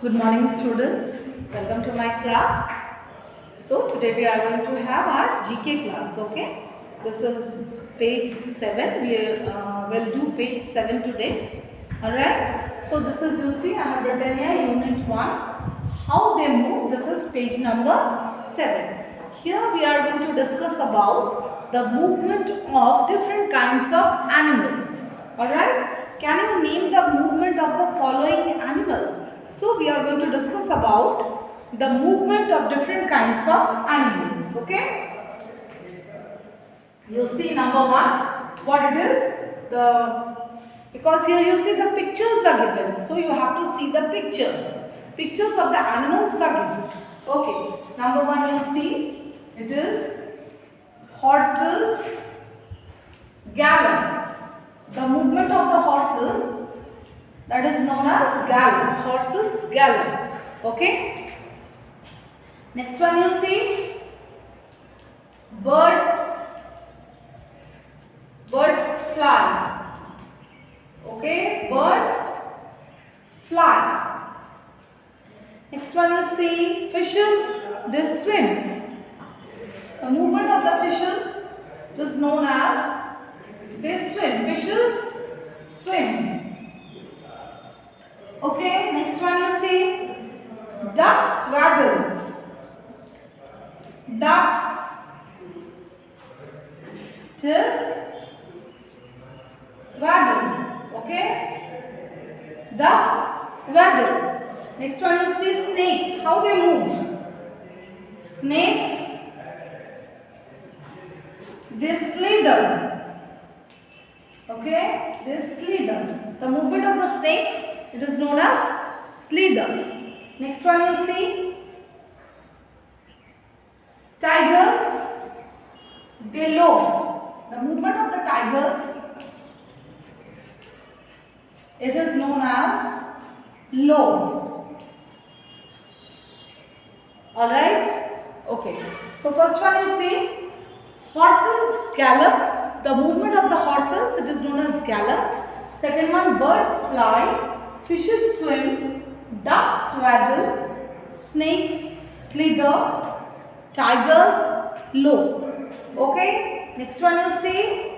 Good morning, students. Welcome to my class. So today we are going to have our GK class. Okay, this is page 7. We will do page 7 today. All right. So this is, you see, I have written here unit 1. How they move. This is page number 7. Here we are going to discuss about the movement of different kinds of animals. All right. Can you name the movement of the following animals? So we are going to discuss about the movement of different kinds of animals. Okay. You see number 1, what it is? Because here you see the pictures are given. So you have to see the pictures. Pictures of the animals are given. Okay. Number 1 you see, it is horses gallop. The movement of the horses, that is known as gallop. Horses gallop. Okay. Next one you see, birds fly. Okay, birds fly. Next one you see, fishes, they swim. The movement of the fishes is known as, they swim. Fishes swim. Okay, next one you see, ducks waddle. Ducks just waddle. Okay, ducks waddle. Next one you see, snakes. How they move? Snakes, they slither. Okay, they slither. The movement of the snakes, it is known as slither. Next one you see, tigers, they low. The movement of the tigers, it is known as low. Alright? Okay. So first one you see, horses gallop. The movement of the horses, it is known as gallop. Second one, birds fly, fishes swim, ducks waddle, snakes slither, tigers low. Okay. Next one you see,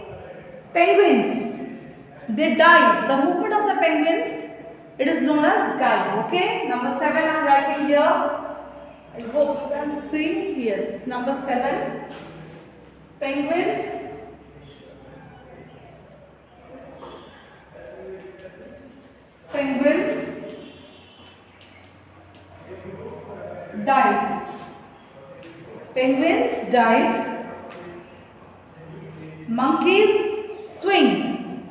penguins, they dive. The movement of the penguins, it is known as dive. Okay. Number 7 I am writing here. I hope you can see. Yes. Number 7, penguins dive. Penguins dive. Monkeys swing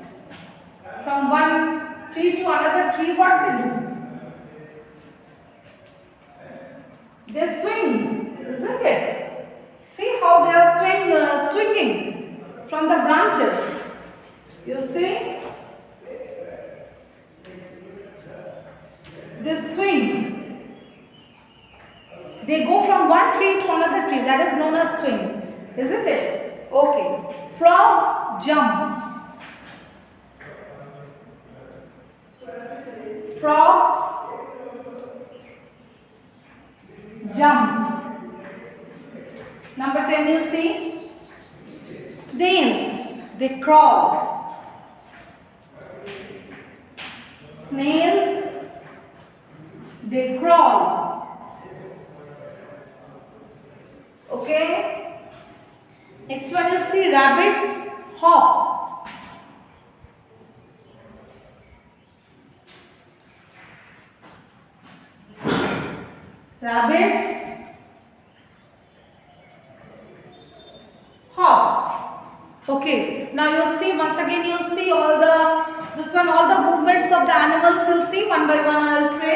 from one tree to another tree. What they do? They swing, isn't it? See how they are swinging from the branches. You see? They swing. They go from one tree to another tree. That is known as swing. Isn't it? Okay. Frogs jump. Frogs jump. Number 10 you see, snails, they crawl. Snails, they crawl. Okay. Next one you see, rabbits hop. Rabbits hop. Okay. Now you see, once again you see all the movements of the animals you see one by one. I will say,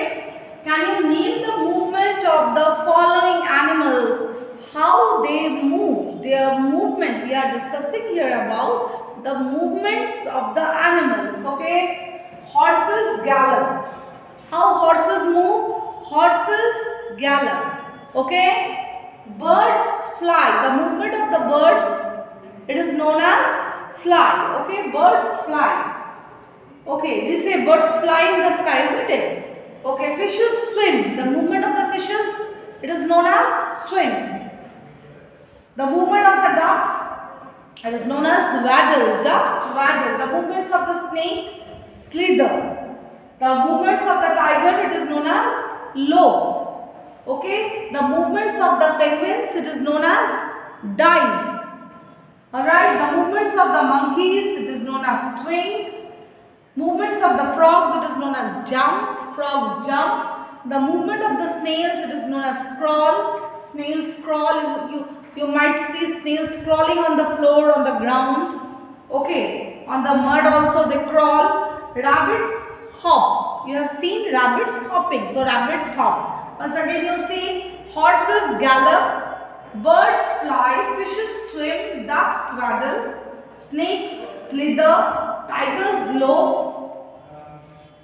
can you name the movement of the following animals? How they move, their movement. We are discussing here about the movements of the animals. Okay. Horses gallop. How horses move? Horses gallop. Okay. Birds fly. The movement of the birds, it is known as fly. Okay. Birds fly. Okay. We say birds fly in the sky, isn't it? Okay, fishes swim. The movement of the fishes, it is known as swim. The movement of the ducks, it is known as waddle. Ducks waddle. The movements of the snake, slither. The movements of the tiger, it is known as lope. Okay. The movements of the penguins, it is known as dive. Alright. The movements of the monkeys, it is known as swing. Movements of the frogs, it is known as jump. Frogs jump. The movement of the snails, it is known as crawl. Snails crawl. You might see snails crawling on the floor, on the ground. Okay. On the mud also they crawl. Rabbits hop. You have seen rabbits hopping. So rabbits hop. Once again you see horses gallop. Birds fly. Fishes swim. Ducks waddle. Snakes slither. Tigers lope.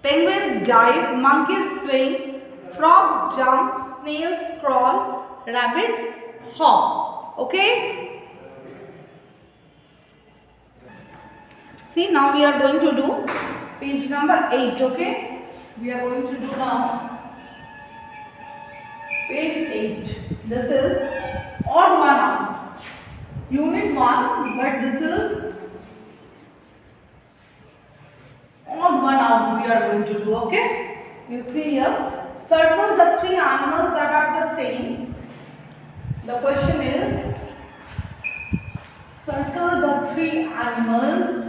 Penguins dive. Monkeys swing. Frogs jump. Snails crawl. Rabbits hop. Okay. See, now we are going to do page number 8. Okay. We are going to do now page 8. This is odd one out. Unit 1, but this is odd one out we are going to do. Okay. You see here, circle the 3 animals that are the same. The question is, circle the 3 animals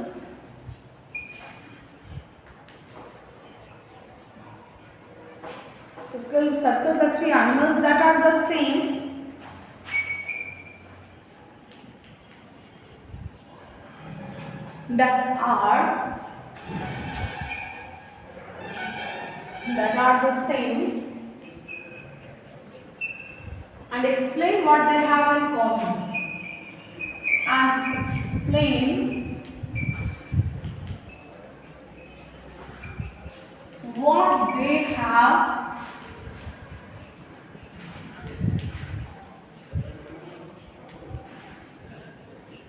circle the 3 animals that are the same that are the same and explain what they have in common. And explain what they have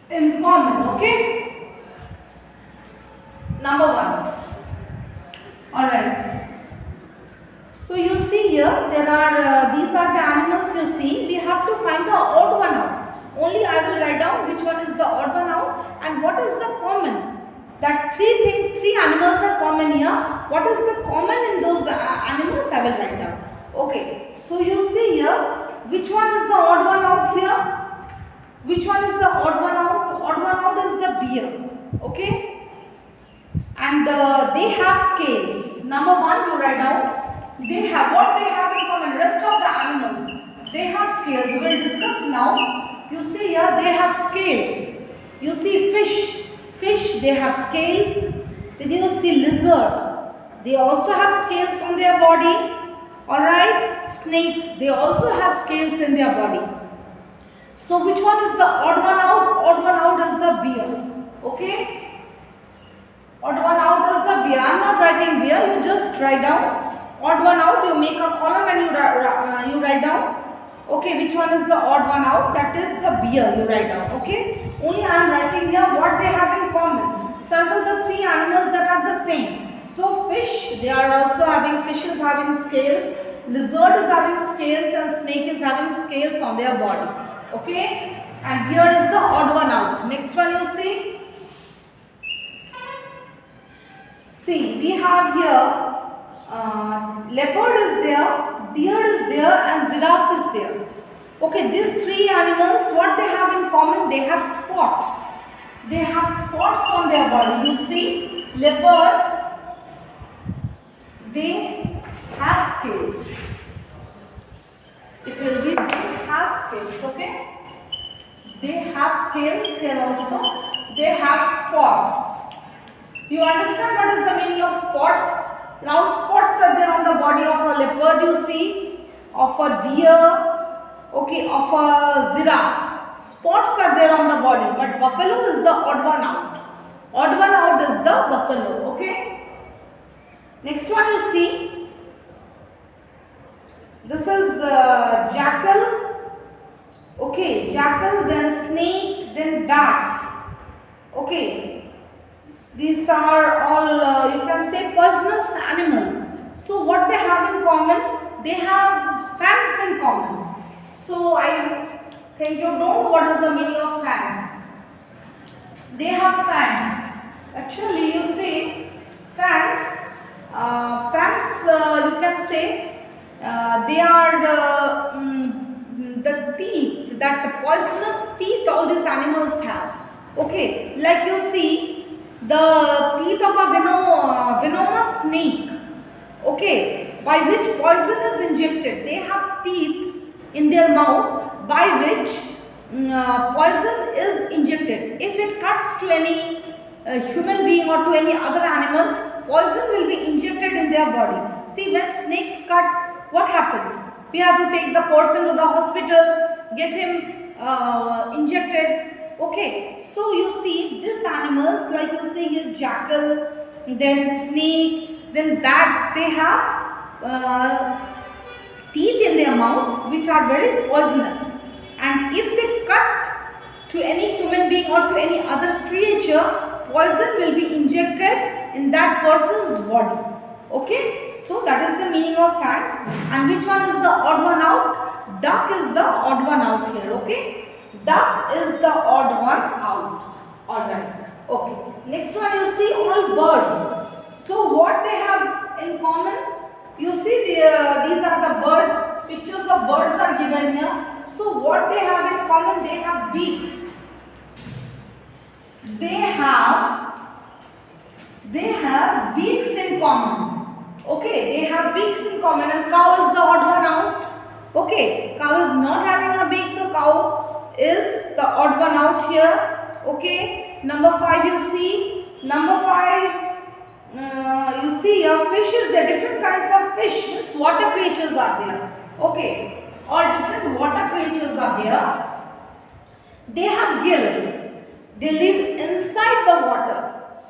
in common. Okay. Number 1. Alright. So you see here, there are these are the animals you see. We have to find the odd one out. Only I will write down which one is the odd one out and what is the common. That 3 things, 3 animals are common here. What is the common in those animals? I will write down. Okay. So you see here, which one is the odd one out here? Which one is the odd one out? Odd one out is the bear. Okay. And they have scales. Number 1 you write down. They have what they have in common. Rest of the animals, they have scales. We will discuss now. You see here, they have scales. You see fish, they have scales. Then you see lizard, they also have scales on their body. Alright, snakes, they also have scales in their body. So which one is the odd one out? Odd one out is the bear. Okay, odd one out is the bear. I am not writing bear, you just write down. Odd one out, you make a column and you write down. Okay, which one is the odd one out? That is the bear, you write down. Okay, only I am writing here what they have in common. Circle the 3 animals that are the same. So fish, they are also having, fish is having scales, lizard is having scales and snake is having scales on their body. Okay, and here is the odd one out. Next one you see. See, we have here leopard is there, deer is there and giraffe is there. Okay, these 3 animals, what they have in common? They have spots. They have spots on their body. You see, leopard, they have scales. It will be they have scales, okay? They have scales here also. They have spots. You understand what is the meaning of spots? Round spots are there on the body of a leopard, you see, of a deer, okay, of a giraffe. Spots are there on the body, but buffalo is the odd one out. Odd one out is the buffalo, okay. Next one you see, this is jackal, okay, jackal, then snake, then bat, okay. These are all, you can say, poisonous animals. So what they have in they have fangs in common. So I think you don't know what is the meaning of fangs. They have fangs. Actually, you see fangs. You can say they are the teeth, that the poisonous teeth all these animals have. Okay, like you see the teeth of a venomous snake. Okay, by which poison is injected. They have teeth in their mouth by which poison is injected. If it cuts to any human being or to any other animal, poison will be injected in their body. See, when snakes cut, what happens? We have to take the person to the hospital, get him injected. Okay, so you see these animals, like you see here, jackal, then snake, then bats, they have teeth in their mouth which are very poisonous, and if they cut to any human being or to any other creature, poison will be injected in that person's body. Okay, so that is the meaning of fangs. And which one is the odd one out? Duck is the odd one out here. Okay, duck is the odd one out. Alright, okay. Next one, you see all birds. So what they have in common? You see these are the birds, pictures of birds are given here. So what they have in common? They have beaks. They have beaks in common. Okay, they have beaks in common, and cow is the odd one out. Okay, cow is not having a beak, so cow is the odd one out here. Okay, number 5 you see. Number 5. You see here fishes, there are different kinds of fish, means water creatures are there. Okay, all different water creatures are there. They have gills, they live inside the water,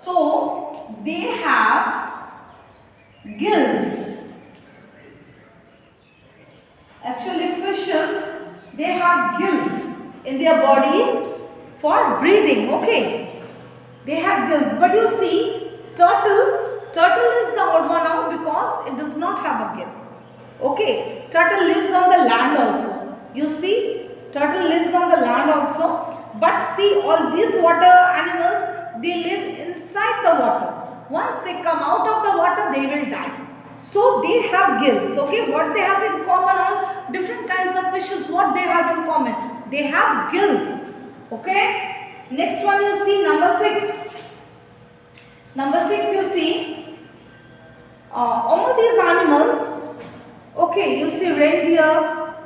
so they have gills. Actually fishes, they have gills in their bodies for breathing. Okay, they have gills, but you see Turtle is the odd one out because it does not have a gill. Okay, turtle lives on the land also. You see, turtle lives on the land also. But see, all these water animals, they live inside the water. Once they come out of the water, they will die. So they have gills. Okay, what they have in common on different kinds of fishes, what they have in common? They have gills. Okay, next one you see, number 6. Number 6 you see, all these animals, okay, you see reindeer,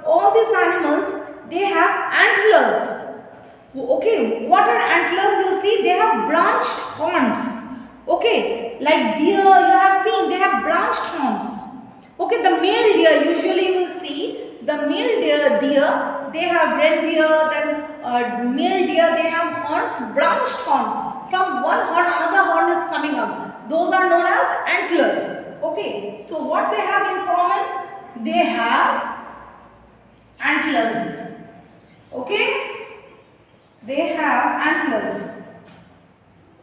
all these animals, they have antlers. Okay, what are antlers? You see, they have branched horns. Okay, like deer, you have seen, they have branched horns. Okay, the male deer, usually you will see, the male deer, they have reindeer, then male deer, they have horns, branched horns. From one horn, another horn is coming out. Those are known as antlers. Okay, so what they have in common? They have antlers. Okay, they have antlers.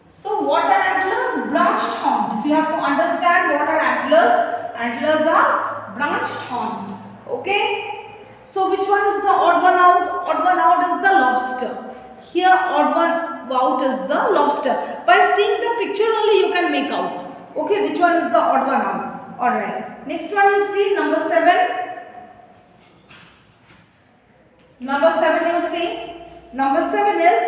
So what are antlers? Branched horns. You have to understand what are antlers. Antlers are branched horns. Okay, so which one is the odd one out? Odd one out is the lobster. Here odd one out is the lobster. By seeing the picture only you can make out. Okay, which one is the odd one out? Alright. Next one you see, number 7. Number 7 you see. Number 7 is,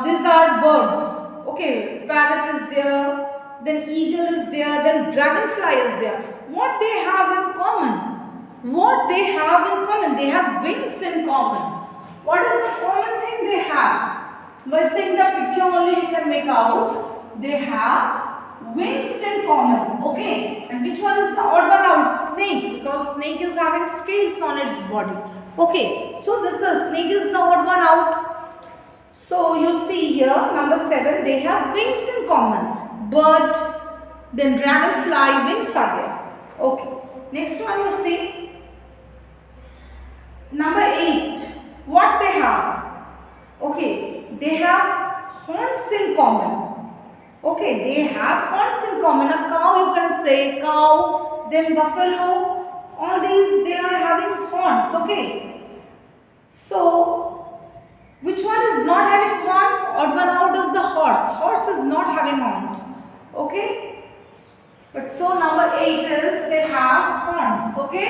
these are birds. Okay, parrot is there, then eagle is there, then dragonfly is there. What they have in common? What they have in common? They have wings in common. What is the common thing they have? By seeing the picture only you can make out. They have wings in common. Okay. And which one is the odd one out? Snake. Because snake is having scales on its body. Okay. So this is snake is the odd one out. So you see here number 7. They have wings in common. Bird, then dragonfly, wings are there. Okay. Next one you see. Number 8. What they have? Okay, they have horns in common. Okay, they have horns in common. A cow, you can say cow, then buffalo, all these they are having horns, okay. So which one is not having horn? Odd one out is the horse. Horse is not having horns, okay. But so number 8 is they have horns, okay.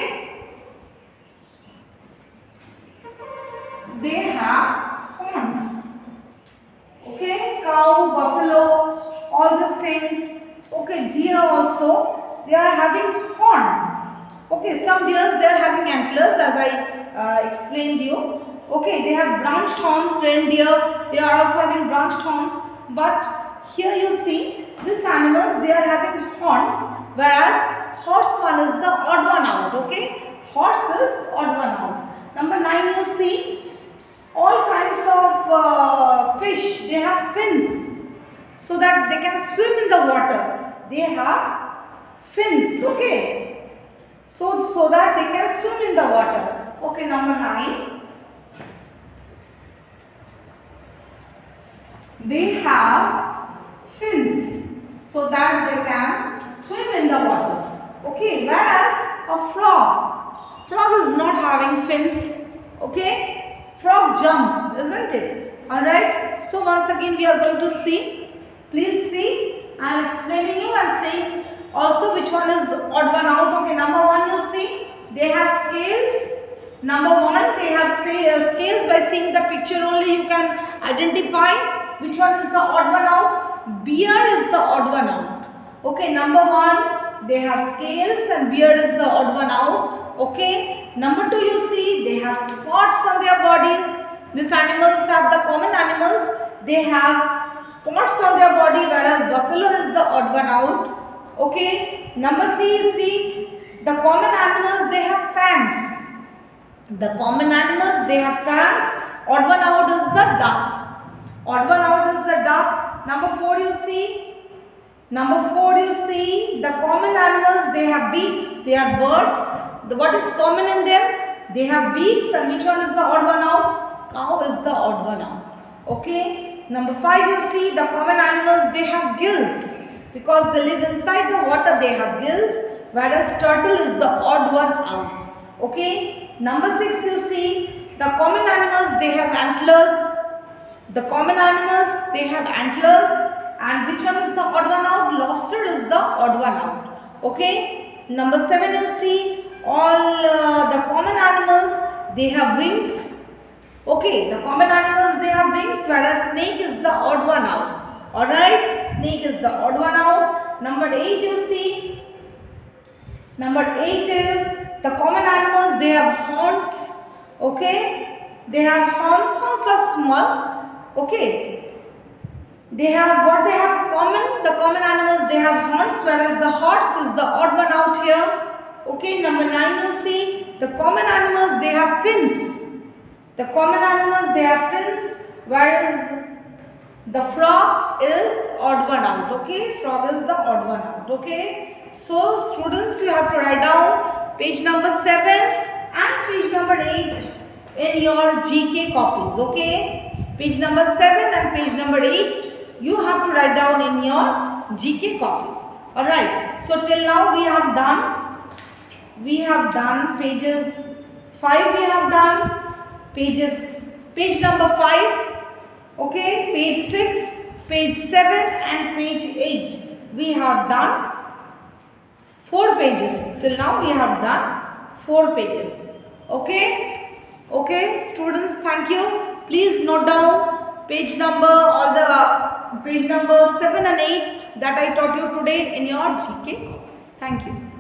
They have horns, okay. Cow, buffalo, all these things, okay. Deer also, they are having horn, okay. Some deers they are having antlers, as I explained you, okay. They have branched horns. Reindeer, they are also having branched horns. But here you see, these animals they are having horns, whereas horse one is the odd one out, okay. Horse is odd one out. Number 9 you see, all kinds of fish, they have fins so that they can swim in the water. They have fins, okay. So that they can swim in the water, okay. Number 9, they have fins so that they can swim in the water, okay. Whereas a frog is not having fins, okay. Frog jumps, isn't it? Alright. So once again we are going to see. Please see. I am explaining you and saying also which one is odd one out. Okay. Number 1 you see. They have scales. Number 1 they have scales. By seeing the picture only you can identify which one is the odd one out. Bear is the odd one out. Okay. Number 1 they have scales and bear is the odd one out. Okay. Number 2 you see they have spots on their bodies. These animals have the common animals. They have spots on their body, whereas buffalo is the odd one out. Okay. Number 3 you see the common animals they have fangs. The common animals they have fangs. Odd one out is the duck. Odd one out is the duck. Number 4 you see. Number 4 you see the common animals they have beaks. They are birds. What is common in them? They have beaks, and which one is the odd one out? Cow is the odd one out. Okay. Number 5 you see the common animals they have gills because they live inside the water. They have gills, whereas turtle is the odd one out. Okay. Number 6 you see the common animals they have antlers. The common animals they have antlers, and which one is the odd one out? Lobster is the odd one out. Okay. Number 7 you see all the common animals they have wings. Okay, the common animals they have wings, whereas snake is the odd one out. Alright, snake is the odd one out. Number 8 you see. Number 8 is the common animals they have horns. Okay, they have horns. Horns are small. Okay, they have what they have common. The common animals they have horns, whereas the horse is the odd one out here. Okay, number 9 you see the common animals they have fins. The common animals they have fins, whereas the frog is odd one out. Okay, frog is the odd one out. Okay, so students you have to write down page number 7 and page number 8 in your GK copies. Okay, page number 7 and page number 8 you have to write down in your GK copies. Alright, so till now we have done pages 5, we have done page number 5, okay, page 6, page 7 and page 8. We have done 4 pages. Till now we have done 4 pages. Okay, students, thank you. Please note down page number, all the page number 7 and 8 that I taught you today in your GK copies. Thank you.